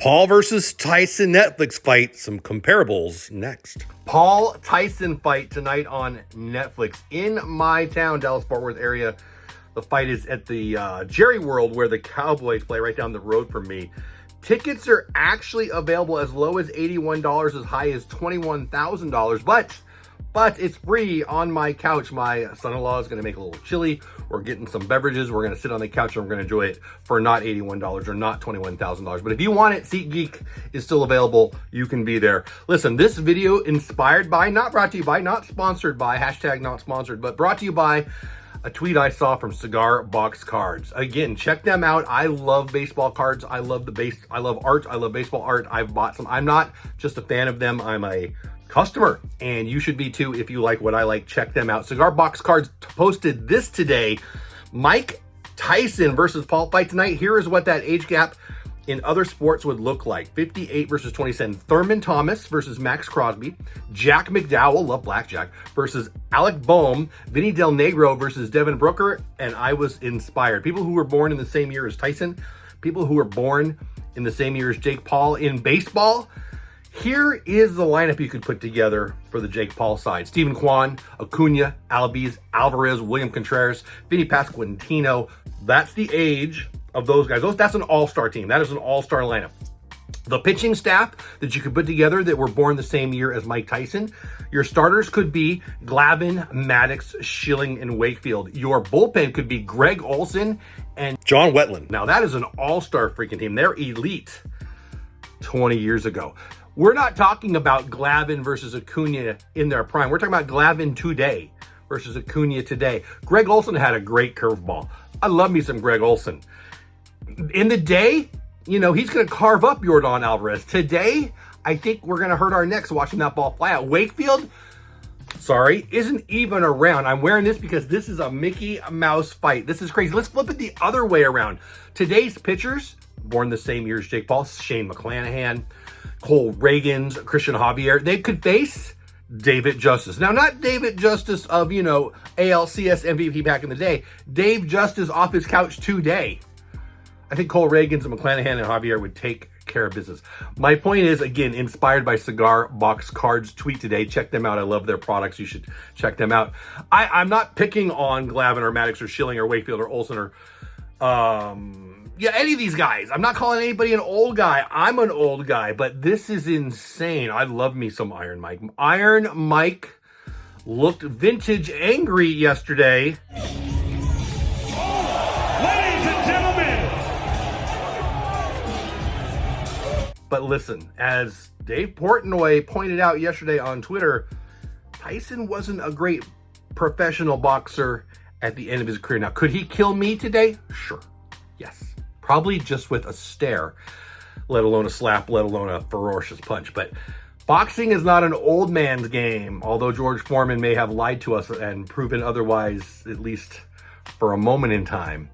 Paul versus Tyson Netflix fight. Some comparables next. Paul Tyson fight tonight on Netflix in my town, Dallas-Fort Worth area. The fight is at the Jerry World where the Cowboys play right down the road from me. Tickets are actually available as low as $81, as high as $21,000, but it's free on my couch. My son-in-law is going to make a little chili. We're getting some beverages. We're going to sit on the couch and we're going to enjoy it for not $81 or not $21,000. But if you want it, SeatGeek is still available. You can be there. Listen, this video inspired by, not brought to you by, not sponsored by, hashtag not sponsored, but brought to you by a tweet I saw from Cigar Box Cards. Again, check them out. I love baseball cards. I love I love art. I love baseball art. I've bought some. I'm not just a fan of them. I'm a customer, and you should be too if you like what I like. Check them out. Cigar Box Cards posted this today. Mike Tyson versus Paul fight tonight. Here is what that age gap in other sports would look like. 58 versus 27. Thurman Thomas versus Max Crosby. Jack McDowell, love blackjack, versus Alec Boehm. Vinny Del Negro versus Devin Booker. And I was inspired. People who were born in the same year as Tyson. People who were born in the same year as Jake Paul in baseball. Here is the lineup you could put together for the Jake Paul side. Steven Kwan, Acuna, Albies, Alvarez, William Contreras, Vinny Pasquantino. That's the age of those guys. That's an all-star team. That is an all-star lineup. The pitching staff that you could put together that were born the same year as Mike Tyson. Your starters could be Glavine, Maddox, Schilling, and Wakefield. Your bullpen could be Greg Olson and John Wetland. Now that is an all-star freaking team. They're elite 20 years ago. We're not talking about Glavine versus Acuna in their prime. We're talking about Glavine today versus Acuna today. Greg Olson had a great curveball. I love me some Greg Olson. In the day, you know, he's going to carve up Yordan Alvarez. Today, I think we're going to hurt our necks watching that ball fly out. Wakefield, sorry, isn't even around. I'm wearing this because this is a Mickey Mouse fight. This is crazy. Let's flip it the other way around. Today's pitchers, born the same year as Jake Paul, Shane McClanahan, Cole Reagans, Christian Javier, they could face David Justice. Now, not David Justice of, you know, ALCS MVP back in the day. Dave Justice off his couch today. I think Cole Reagans and McClanahan and Javier would take care of business. My point is, again, inspired by Cigar Box Cards tweet today. Check them out. I love their products. You should check them out. I'm not picking on Glavine or Maddox or Schilling or Wakefield or Olson or any of these guys. I'm not calling anybody an old guy. I'm an old guy, but this is insane. I love me some Iron Mike. Iron Mike looked vintage angry yesterday. Ladies and gentlemen. But listen, as Dave Portnoy pointed out yesterday on Twitter, Tyson wasn't a great professional boxer at the end of his career. Now, could he kill me today? Sure. Yes. Probably just with a stare, let alone a slap, let alone a ferocious punch. But boxing is not an old man's game, although George Foreman may have lied to us and proven otherwise, at least for a moment in time.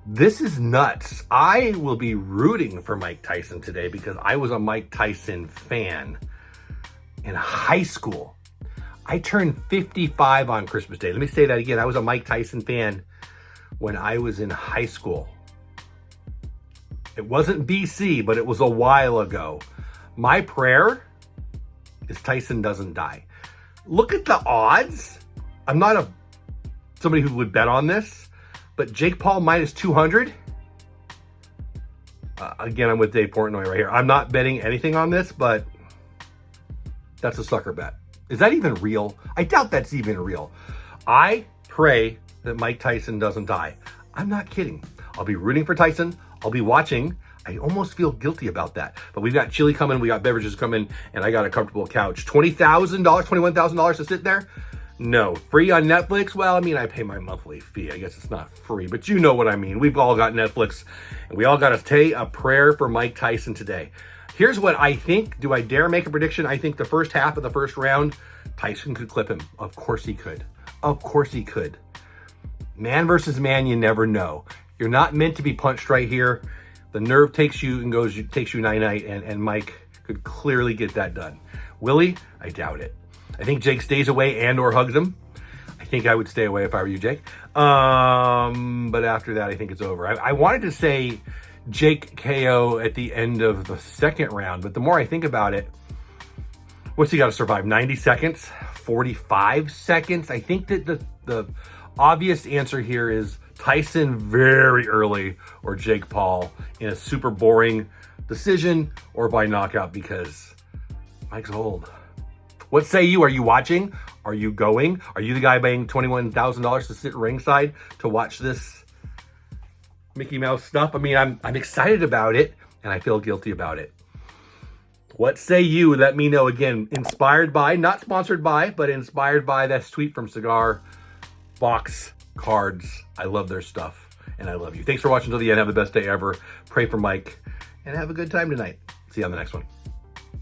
This is nuts. I will be rooting for Mike Tyson today because I was a Mike Tyson fan in high school. I turned 55 on Christmas Day. Let me say that again. I was a Mike Tyson fan when I was in high school. It wasn't BC, but it was a while ago. My prayer is Tyson doesn't die. Look at the odds. I'm not somebody who would bet on this, but Jake Paul minus 200. Again, I'm with Dave Portnoy right here. I'm not betting anything on this, but that's a sucker bet. Is that even real? I doubt that's even real. I pray that Mike Tyson doesn't die. I'm not kidding. I'll be rooting for Tyson. I'll be watching. I almost feel guilty about that. But we've got chili coming, we got beverages coming, and I got a comfortable couch. $20,000, $21,000 to sit there? No. Free on Netflix? Well, I mean, I pay my monthly fee. I guess it's not free, but you know what I mean. We've all got Netflix, and we all got to say a prayer for Mike Tyson today. Here's what I think. Do I dare make a prediction? I think the first half of the first round, Tyson could clip him. Of course he could. Of course he could. Man versus man, you never know. You're not meant to be punched right here. The nerve takes you and takes you night-night, and Mike could clearly get that done. Will he? I doubt it. I think Jake stays away and or hugs him. I think I would stay away if I were you, Jake. But after that, I think it's over. I wanted to say Jake KO at the end of the second round. But the more I think about it, what's he got to survive? 90 seconds? 45 seconds? I think that the obvious answer here is Tyson very early, or Jake Paul in a super boring decision or by knockout, because Mike's old. What say you? Are you watching? Are you going? Are you the guy paying $21,000 to sit ringside to watch this Mickey Mouse stuff? I mean, I'm excited about it, and I feel guilty about it. What say you? Let me know. Again, inspired by, not sponsored by, but inspired by that tweet from Cigar Box Cards. I love their stuff, and I love you. Thanks for watching till the end. Have the best day ever. Pray for Mike, and have a good time tonight. See you on the next one.